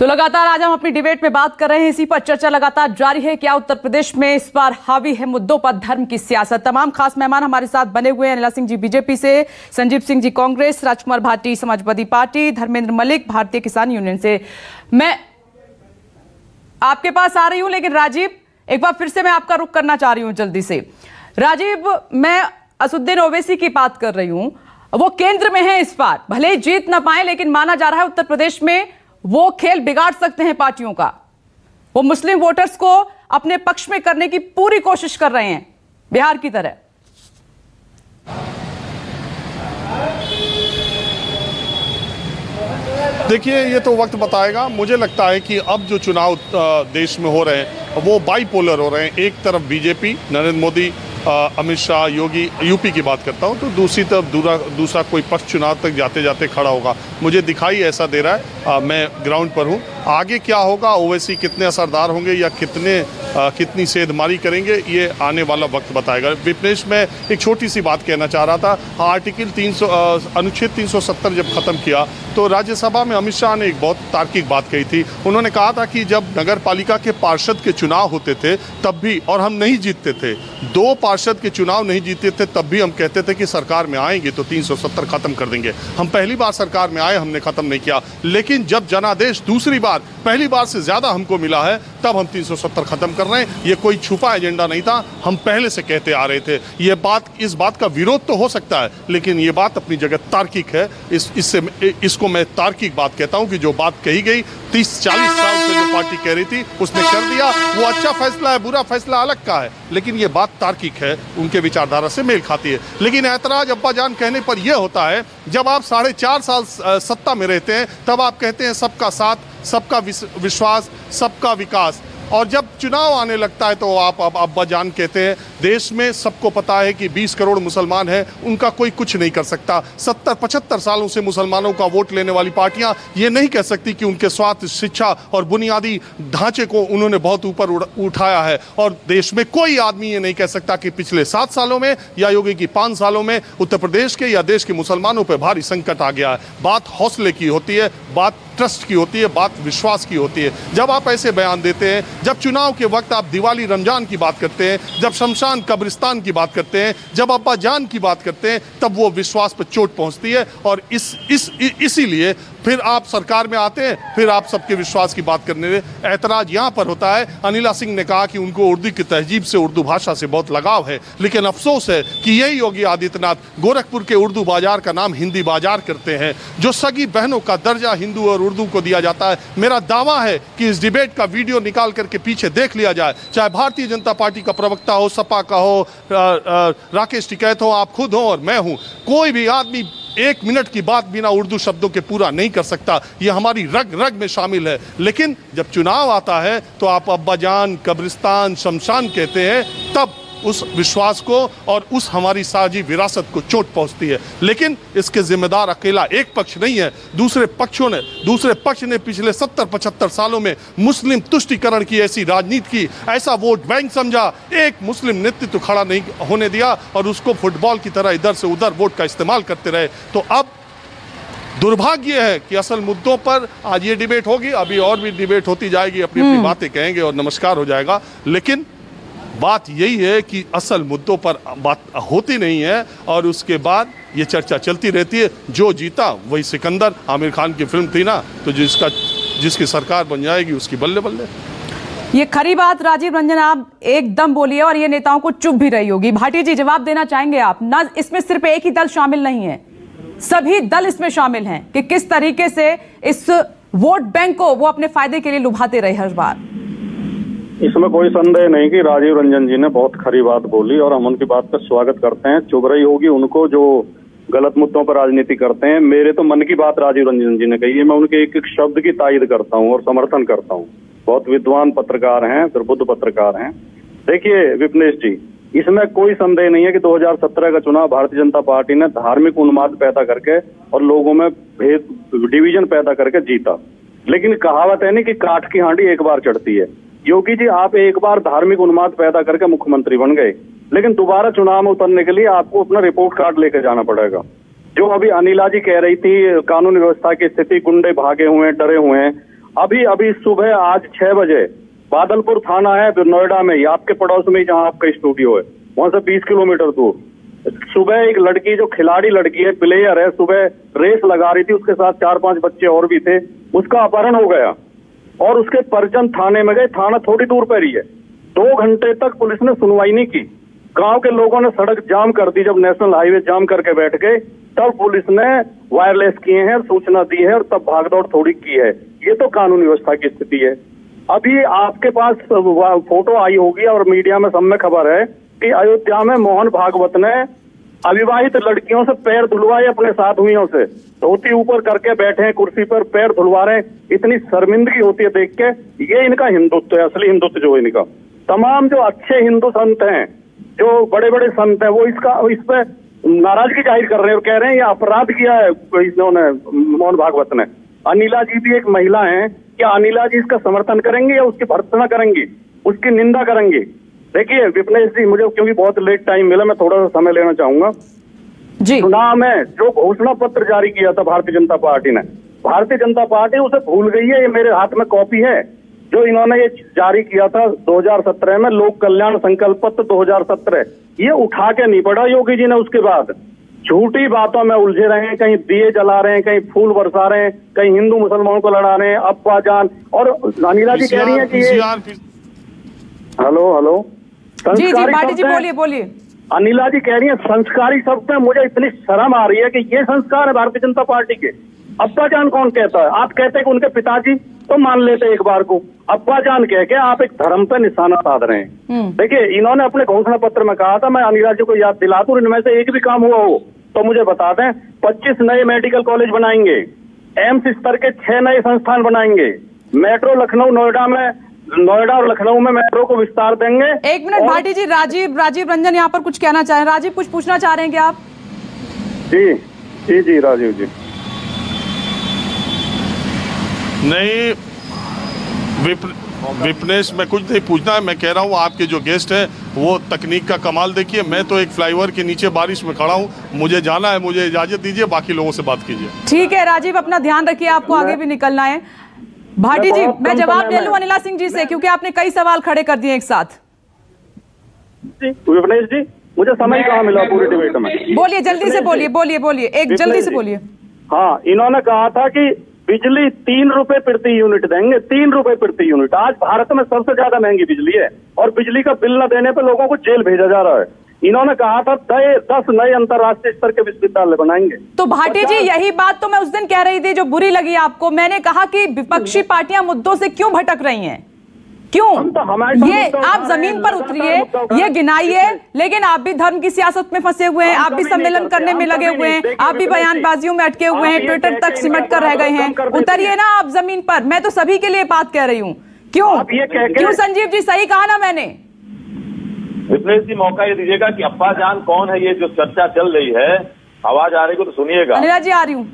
तो लगातार आज हम अपनी डिबेट में बात कर रहे हैं, इसी पर चर्चा लगातार जारी है। क्या उत्तर प्रदेश में इस बार हावी है मुद्दों पर धर्म की सियासत? तमाम खास मेहमान हमारे साथ बने हुए हैं। अनिला सिंह जी बीजेपी से, संजीव सिंह जी कांग्रेस, राजकुमार भाटी समाजवादी पार्टी, धर्मेंद्र मलिक भारतीय किसान यूनियन से। मैं आपके पास आ रही हूं, लेकिन राजीव एक बार फिर से मैं आपका रुख करना चाह रही हूं जल्दी से। राजीव, मैं असदुद्दीन ओवैसी की बात कर रही हूं, वो केंद्र में है इस बार, भले ही जीत ना पाए, लेकिन माना जा रहा है उत्तर प्रदेश में वो खेल बिगाड़ सकते हैं पार्टियों का। वो मुस्लिम वोटर्स को अपने पक्ष में करने की पूरी कोशिश कर रहे हैं, बिहार की तरह। देखिए, ये तो वक्त बताएगा। मुझे लगता है कि अब जो चुनाव देश में हो रहे हैं वो बाइपोलर हो रहे हैं। एक तरफ बीजेपी, नरेंद्र मोदी, अमित शाह, योगी, यूपी की बात करता हूं, तो दूसरी तरफ दूसरा कोई पक्ष चुनाव तक जाते जाते खड़ा होगा। मुझे दिखाई ऐसा दे रहा है, मैं ग्राउंड पर हूं। आगे क्या होगा, ओवैसी कितने असरदार होंगे या कितनी सेधमारी करेंगे, ये आने वाला वक्त बताएगा। विपनेश, मैं एक छोटी सी बात कहना चाह रहा था। अनुच्छेद 370 जब खत्म किया तो राज्यसभा में अमित शाह ने एक बहुत तार्किक बात कही थी। उन्होंने कहा था कि जब नगर पालिका के पार्षद के चुनाव होते थे तब भी, और हम नहीं जीतते थे, 2 पार्षद के चुनाव नहीं जीते थे, तब भी हम कहते थे कि सरकार में आएंगे तो 370 खत्म कर देंगे। हम पहली बार सरकार में आए, हमने खत्म नहीं किया, लेकिन जब जनादेश दूसरी बार पहली बार से ज्यादा हमको मिला है तब हम 370 खत्म कर रहे हैं। ये कोई छुपा एजेंडा नहीं था, हम पहले से कहते आ रहे थे। इस बात का विरोध तो हो सकता है, लेकिन ये बात अपनी जगह तार्किक है। इसको मैं तार्किक बात कहता हूं कि जो बात कही गई 30-40 साल से जो पार्टी कह रही थी उसने कर दिया। वो अच्छा फैसला है, बुरा फैसला अलग का है, लेकिन ये बात तार्किक है, उनके विचारधारा से मेल खाती है। लेकिन ऐतराज अब्बा जान कहने पर यह होता है, जब आप 4.5 साल सत्ता में रहते हैं तब आप कहते हैं सबका साथ, सबका विश्वास, सबका विकास, और जब चुनाव आने लगता है तो आप अब अब्बा जान कहते हैं। देश में सबको पता है कि 20 करोड़ मुसलमान हैं, उनका कोई कुछ नहीं कर सकता। 70-75 सालों से मुसलमानों का वोट लेने वाली पार्टियां ये नहीं कह सकती कि उनके स्वास्थ्य, शिक्षा और बुनियादी ढांचे को उन्होंने बहुत ऊपर उठाया है। और देश में कोई आदमी ये नहीं कह सकता कि पिछले 7 सालों में या योगी की 5 सालों में उत्तर प्रदेश के या देश के मुसलमानों पर भारी संकट आ गया है। बात हौसले की होती है, बात ट्रस्ट की होती है, बात विश्वास की होती है। जब आप ऐसे बयान देते हैं, जब चुनाव के वक्त आप दिवाली रमजान की बात करते हैं, जब शमशान कब्रिस्तान की बात करते हैं, जब अब्बा जान की बात करते हैं, तब वो विश्वास पर चोट पहुंचती है। और इसीलिए फिर आप सरकार में आते हैं, फिर आप सबके विश्वास की बात करने में ऐतराज यहाँ पर होता है। अनिला सिंह ने कहा कि उनको उर्दू की तहजीब से, उर्दू भाषा से बहुत लगाव है, लेकिन अफसोस है कि यही योगी आदित्यनाथ गोरखपुर के उर्दू बाजार का नाम हिंदी बाजार करते हैं। जो सगी बहनों का दर्जा हिंदू और उर्दू को दिया जाता है, मेरा दावा है कि इस डिबेट का वीडियो निकाल करके पीछे देख लिया जाए, चाहे भारतीय जनता पार्टी का प्रवक्ता हो, सपा का हो, राकेश टिकैत हो, आप खुद हो और मैं हूं, कोई भी आदमी 1 मिनट की बात बिना उर्दू शब्दों के पूरा नहीं कर सकता। ये हमारी रग रग में शामिल है। लेकिन जब चुनाव आता है तो आप अब्बा जान, कब्रिस्तान, शमशान कहते हैं, तब उस विश्वास को और उस हमारी साझी विरासत को चोट पहुंचती है। लेकिन इसके जिम्मेदार अकेला एक पक्ष नहीं है, दूसरे पक्ष ने पिछले 70-75 सालों में मुस्लिम तुष्टीकरण की ऐसी राजनीति की, ऐसा वोट बैंक समझा, एक मुस्लिम नेतृत्व खड़ा नहीं होने दिया और उसको फुटबॉल की तरह इधर से उधर वोट का इस्तेमाल करते रहे। तो अब दुर्भाग्य है कि असल मुद्दों पर आज ये डिबेट होगी, अभी और भी डिबेट होती जाएगी, अपनी अपनी बातें कहेंगे और नमस्कार हो जाएगा। लेकिन बात यही है कि असल मुद्दों पर बात होती नहीं है और उसके बाद ये चर्चा चलती रहती है। जो जीता वही सिकंदर, आमिर खान की फिल्म थी ना, तो जिसकी सरकार बन जाएगी उसकी बल्ले बल्ले। ये खरी बात राजीव रंजन आप एकदम बोलिए, और ये नेताओं को चुप भी रही होगी। भाटी जी, जवाब देना चाहेंगे आप? ना, इसमें सिर्फ एक ही दल शामिल नहीं है, सभी दल इसमें शामिल हैं कि किस तरीके से इस वोट बैंक को वो अपने फायदे के लिए लुभाते रहे हर बार। इसमें कोई संदेह नहीं कि राजीव रंजन जी ने बहुत खरी बात बोली और हम उनकी बात का स्वागत करते हैं। चुभ रही होगी उनको जो गलत मुद्दों पर राजनीति करते हैं। मेरे तो मन की बात राजीव रंजन जी ने कही है, मैं उनके एक एक शब्द की तायद करता हूं और समर्थन करता हूं। बहुत विद्वान पत्रकार हैं, प्रबुद्ध पत्रकार हैं। देखिए विपनेश जी, इसमें कोई संदेह नहीं है कि 2017 का चुनाव भारतीय जनता पार्टी ने धार्मिक उन्माद पैदा करके और लोगों में डिवीजन पैदा करके जीता। लेकिन कहावत है नहीं कि काठ की हांडी एक बार चढ़ती है। योगी जी, आप एक बार धार्मिक उन्माद पैदा करके मुख्यमंत्री बन गए, लेकिन दोबारा चुनाव में उतरने के लिए आपको अपना रिपोर्ट कार्ड लेकर जाना पड़ेगा। जो अभी अनिला जी कह रही थी, कानून व्यवस्था की स्थिति, गुंडे भागे हुए हैं, डरे हुए हैं, अभी अभी सुबह आज 6 बजे बादलपुर थाना है नोएडा में, आपके पड़ोस में जहां आपका स्टूडियो है, वहां से 20 किलोमीटर दूर, सुबह एक लड़की जो खिलाड़ी लड़की है, प्लेयर है, सुबह रेस लगा रही थी, उसके साथ 4-5 बच्चे और भी थे, उसका अपहरण हो गया और उसके परिजन थाने में गए। थाना थोड़ी दूर पर ही है। 2 घंटे तक पुलिस ने सुनवाई नहीं की। गांव के लोगों ने सड़क जाम कर दी। जब नेशनल हाईवे जाम करके बैठ गए तब पुलिस ने वायरलेस किए हैं, सूचना दी है और तब भागदौड़ थोड़ी की है। ये तो कानून व्यवस्था की स्थिति है। अभी आपके पास फोटो आई होगी और मीडिया में सब में खबर है कि अयोध्या में मोहन भागवत ने अविवाहित लड़कियों से पैर धुलवाए अपने साधुओं से, धोती ऊपर करके बैठे हैं कुर्सी पर, पैर धुलवा रहे हैं। इतनी शर्मिंदगी होती है देख के। ये इनका हिंदुत्व है, असली हिंदुत्व जो है इनका। तमाम जो अच्छे हिंदू संत हैं, जो बड़े बड़े संत हैं, वो इस पे नाराजगी जाहिर कर रहे हैं और कह रहे हैं ये अपराध किया है इन्होंने, मोहन भागवत ने। अनिला जी भी एक महिला है, क्या अनिला जी इसका समर्थन करेंगे या उसकी भर्त्सना करेंगी, उसकी निंदा करेंगे? देखिए विपनेश जी, मुझे क्योंकि बहुत लेट टाइम मिला, मैं थोड़ा सा समय लेना चाहूंगा जी। चुनाव में जो घोषणा पत्र जारी किया था भारतीय जनता पार्टी ने, भारतीय जनता पार्टी उसे भूल गई है। ये मेरे हाथ में कॉपी है जो इन्होंने ये जारी किया था 2017 में, लोक कल्याण संकल्प पत्र 2017। ये उठा के नहीं पड़ा योगी जी ने। उसके बाद झूठी बातों में उलझे रहे हैं, कहीं दिए जला रहे हैं, कहीं फूल बरसा रहे हैं, कहीं हिंदू मुसलमानों को लड़ा रहे हैं, अब्बा जान। और अनिला जी कह रही है कि हेलो जी भाटी जी बोलिए। अनिला जी कह रही है संस्कारी शब्द में। मुझे इतनी शर्म आ रही है कि ये संस्कार है भारतीय जनता पार्टी के। अब्बा जान कौन कहता है? आप कहते हैं कि उनके पिताजी तो मान लेते एक बार को, अब्बा जान कह के आप एक धर्म पे निशाना साध रहे हैं। देखिए इन्होंने अपने घोषणा पत्र में कहा था, मैं अनिला जी को याद दिला दूं, इनमें से एक भी काम हुआ हो तो मुझे बता दें। 25 नए मेडिकल कॉलेज बनाएंगे, एम्स स्तर के 6 नए संस्थान बनाएंगे, मेट्रो लखनऊ नोएडा और लखनऊ में मेट्रो को विस्तार देंगे। एक मिनट भाटी जी, राजीव रंजन यहाँ पर कुछ कहना चाहें। राजीव कुछ पूछना चाह रहे हैं क्या आप? जी राजीव जी। नहीं विपनेश, मैं कुछ नहीं पूछना है। मैं कह रहा हूँ आपके जो गेस्ट हैं वो तकनीक का कमाल देखिए। मैं तो एक फ्लाईओवर के नीचे बारिश में खड़ा हूँ, मुझे जाना है, मुझे इजाजत दीजिए, बाकी लोगों से बात कीजिए। ठीक है राजीव, अपना ध्यान रखिए, आपको आगे भी निकलना है। भाटी जी, मैं जवाब ले लूं अनिला सिंह जी से, क्योंकि आपने कई सवाल खड़े कर दिए एक साथ। विपनेश जी, मुझे समय कहाँ मिला पूरी डिबेट में? बोलिए, जल्दी से बोलिए, एक जल्दी से बोलिए। हाँ, इन्होंने कहा था कि बिजली 3 रुपए प्रति यूनिट देंगे, 3 रुपए प्रति यूनिट। आज भारत में सबसे ज्यादा महंगी बिजली है और बिजली का बिल न देने पर लोगों को जेल भेजा जा रहा है। इन्होंने कहा था 10 नए अंतर्राष्ट्रीय स्तर के विश्वविद्यालय बनाएंगे। तो भाटी जी, यही बात तो मैं उस दिन कह रही थी जो बुरी लगी आपको। मैंने कहा कि विपक्षी पार्टियां मुद्दों से क्यों भटक रही हैं, क्यों? ये आप जमीन पर उतरिए, ये गिनाइए। लेकिन आप भी धर्म की सियासत में फंसे हुए हैं, आप भी सम्मेलन करने में लगे हुए हैं, आप भी बयानबाजियों में अटके हुए हैं, ट्विटर तक सिमट कर रह गए हैं। उतरिए ना आप जमीन पर। मैं तो सभी के लिए बात कह रही हूँ। क्यों संजीव जी, सही कहा ना मैंने? विपनेश जी, मौका ये दीजिएगा कि अब्बा जान कौन है, ये जो चर्चा चल रही है, आवाज आ रही है तो सुनिएगा। अनिला जी आ रही हूँ।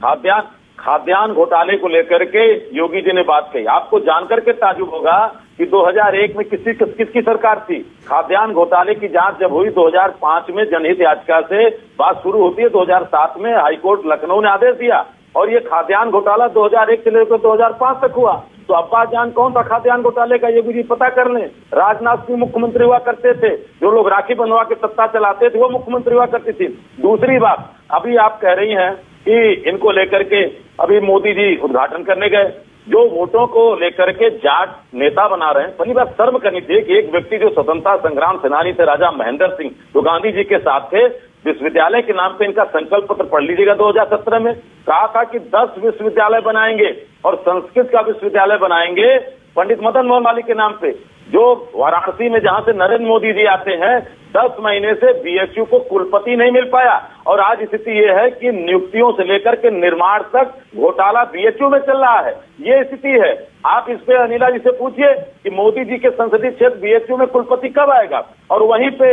खाद्यान्न घोटाले को लेकर के योगी जी ने बात कही। आपको जानकर के ताजुब होगा कि 2001 में किसकी सरकार थी? खाद्यान्न घोटाले की जांच जब हुई 2005 में जनहित याचिका से बात शुरू होती है, 2007 में हाईकोर्ट लखनऊ ने आदेश दिया और ये खाद्यान्न घोटाला 2001 से लेकर 2005 तक हुआ। तो अब्बा जान कौन था खाद्यान्न घोटाले का, योगी जी पता कर लें। राजनाथ सिंह मुख्यमंत्री हुआ करते थे, जो लोग राखी बनवा के सत्ता चलाते थे वो मुख्यमंत्री हुआ करती थी। दूसरी बात, अभी आप कह रही हैं कि इनको लेकर के अभी मोदी जी उद्घाटन करने गए, जो वोटों को लेकर के जाट नेता बना रहे हैं। पहली बात शर्म करनी चाहिए कि एक व्यक्ति जो स्वतंत्रता संग्राम सेनानी थे, राजा महेंद्र सिंह, जो गांधी जी के साथ थे, विश्वविद्यालय के नाम पे इनका संकल्प पत्र पढ़ लीजिएगा। 2017 में कहा था कि 10 विश्वविद्यालय बनाएंगे और संस्कृत का विश्वविद्यालय बनाएंगे पंडित मदन मोहन मालवीय के नाम पे, जो वाराणसी में जहां से नरेंद्र मोदी जी आते हैं। 10 महीने से बीएचयू को कुलपति नहीं मिल पाया और आज स्थिति ये है कि नियुक्तियों से लेकर के निर्माण तक घोटाला बीएचयू में चल रहा है। ये स्थिति है। आप इस पे अनिला जी से पूछिए कि मोदी जी के संसदीय क्षेत्र बीएचयू में कुलपति कब आएगा। और वहीं पे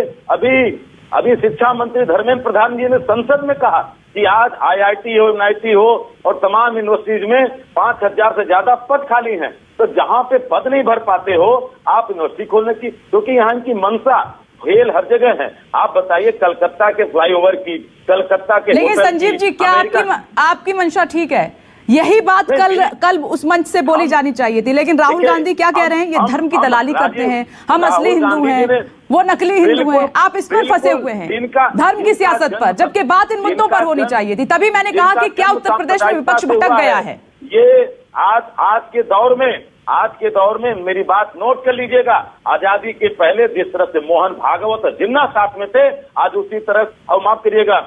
अभी शिक्षा मंत्री धर्मेंद्र प्रधान जी ने संसद में कहा कि आज आईआईटी हो, एनआईटी हो और तमाम यूनिवर्सिटीज में 5000 से ज्यादा पद खाली हैं। तो जहां पे पद नहीं भर पाते हो आप यूनिवर्सिटी खोलने की, क्योंकि यहाँ की मंशा खेल हर जगह है। आप बताइए कलकत्ता के फ्लाईओवर की, कलकत्ता के। लेकिन संजीव जी, क्या आपकी मंशा ठीक है? यही बात कल उस मंच से बोली जानी चाहिए थी, लेकिन राहुल गांधी क्या कह रहे हैं? ये धर्म की दलाली करते हैं, हम असली हिंदू हैं, वो नकली हिंदू हैं। आप इस पर फंसे हुए हैं, धर्म की सियासत पर, जबकि बात इन मुद्दों पर होनी चाहिए थी। तभी मैंने कहा कि क्या उत्तर प्रदेश में विपक्ष भटक गया है? ये आज के दौर में मेरी बात नोट कर लीजिएगा। आजादी के पहले जिस तरह से मोहन भागवत और जिन्ना साथ में थे, आज उसी तरह, और माफ करिएगा,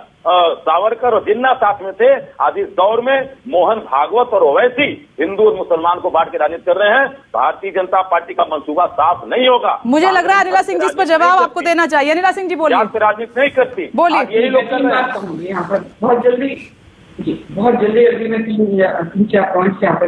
सावरकर और जिन्ना साथ में थे। आज इस दौर में मोहन भागवत और ओवैसी हिंदू और मुसलमान को बांट के राजनीति कर रहे हैं। भारतीय जनता पार्टी का मंसूबा साफ नहीं होगा। मुझे लग रहा है अनिला सिंह जी इस पर जवाब आपको देना चाहिए। अनिला सिंह जी बोलिए। राजनीति नहीं करती, बोलिए। यही लोग कर रहे हैं यहाँ पर। बहुत जल्दी अभी मैं तीन चार पॉइंट्स यहाँ पे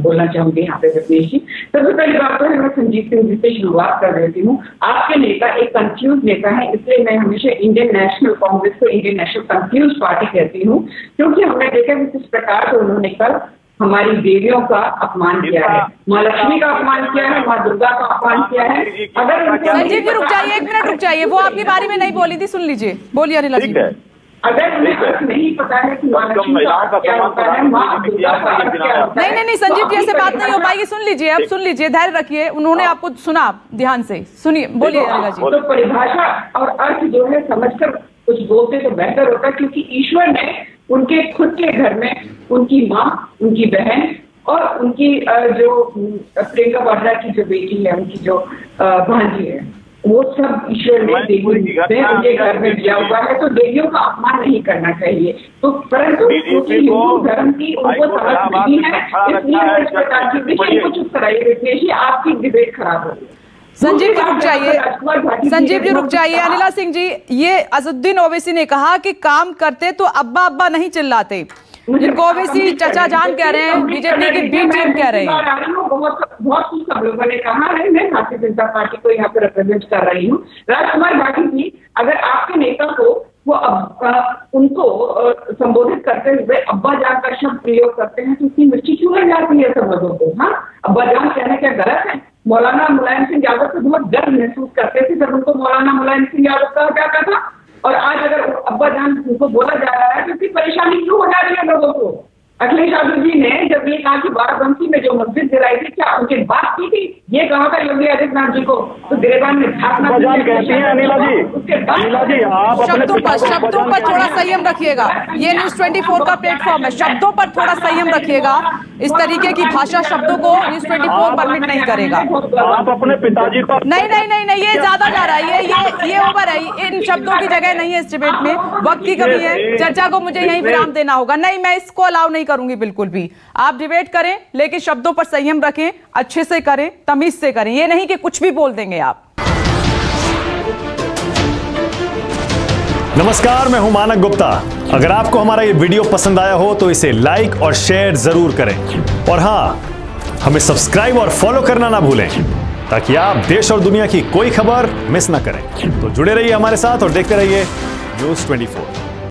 बोलना चाहूंगी यहाँ पे रत्नेश जी। सबसे पहली बात तो है, मैं संजीव सिंह जी से शुरुआत कर देती हूँ। आपके नेता एक कंफ्यूज नेता है, इसलिए मैं हमेशा इंडियन नेशनल कांग्रेस को इंडियन नेशनल कंफ्यूज पार्टी कहती हूँ, क्योंकि हमने देखा कि किस प्रकार से उन्होंने कल हमारी देवियों का अपमान किया है, माँ लक्ष्मी का अपमान किया है, माँ दुर्गा का अपमान किया है। अगर संजीव जी रुक जाइए, 1 मिनट रुक जाइए, वो आपके बारे में नहीं बोली थी, सुन लीजिए। बोलिए अनिला जी। अगर उन्हें नहीं पता है कि महिलाओं का क्या होता है, नहीं संजीव जी ऐसे बात नहीं हो पाएगी। सुन लीजिए, अब सुन लीजिए, धैर्य रखिए। उन्होंने आपको सुना, ध्यान से सुनिए, बोलिए अनिला जी। तो परिभाषा और अर्थ जो है समझकर कुछ बोलते तो बेहतर होता, क्योंकि ईश्वर ने उनके खुद के घर में उनकी माँ, उनकी बहन और उनकी जो प्रियंका वाड्रा की जो बेटी है, उनकी जो भांजी है, वो सब ईश्वर ने उनके घर में दिया हुआ है। तो देवियों का अपमान नहीं करना चाहिए। तो परंतु हिंदू धर्म की उनको समझ नहीं है, इसलिए इस प्रकार की विषय को चुप कराइए रत्नेश जी, आपकी डिबेट खराब होगी। संजीव जी रुक जाइए, संजीव जी रुक जाइए। अनिला सिंह जी, ये अजहरुद्दीन ओवैसी ने कहा कि काम करते तो अब्बा अब्बा नहीं चिल्लाते, जिनको ओवैसी चचा जान कह रहे हैं, बीजेपी की बी टीम कह रहे हैं। बहुत कुछ सब लोगों ने कहा है, मैं भारतीय जनता पार्टी को यहाँ पे रिप्रेजेंट कर रही हूँ। राजकुमार भाटी जी, अगर आपके नेता को वो उनको संबोधित करते हुए अब्बा जान का शब्द प्रयोग करते हैं, तो उसकी मिर्ची क्यों लग जाती है सब लोगों को? हाँ, अब्बा जान कहना क्या गलत है? मौलाना मुलायम सिंह यादव से बहुत गर्व महसूस करते थे जब उनको मौलाना मुलायम सिंह यादव कहा जाता था, और आज अगर अब्बा जान उनको बोला जा रहा है तो इसकी परेशानी क्यों हो जा रही है लोगों को? अखिलेश यादव जी ने जब ये कहा कि बाराबंकी में जो मस्जिद गिराई थी, क्या उनकी बात की थी? ये कहा था योगी आदित्यनाथ जी को, तो गिरेबान में झांकना कहती हैं अनिला जी। अनिला जी, आप शब्दों पर थोड़ा संयम रखिएगा। ये न्यूज 24 का प्लेटफॉर्म है, शब्दों पर थोड़ा संयम रखिएगा। इस तरीके की भाषा शब्दों को न्यूज 24 परमिट नहीं करेगा। आप अपने पिताजी को नहीं, ये ज्यादा जा रहा है, ये ओवर है। इन शब्दों की जगह नहीं है इस डिबेट में, वक्त की कमी है। चर्चा को मुझे यहीं विराम देना होगा। नहीं, मैं इसको अलाउ नहीं करूंगी बिल्कुल भी। आप डिबेट करें, लेकिन शब्दों पर संयम रखें, अच्छे से करें, तमीज से करें। ये नहीं कि कुछ भी बोल देंगे आप। नमस्कार, मैं हूं मानक गुप्ता। अगर आपको हमारा ये वीडियो पसंद आया हो तो इसे लाइक और शेयर जरूर करें, और हां, हमें सब्सक्राइब और फॉलो करना ना भूलें, ताकि आप देश और दुनिया की कोई खबर मिस ना करें। तो जुड़े रहिए हमारे साथ और देखते रहिए न्यूज़ 24।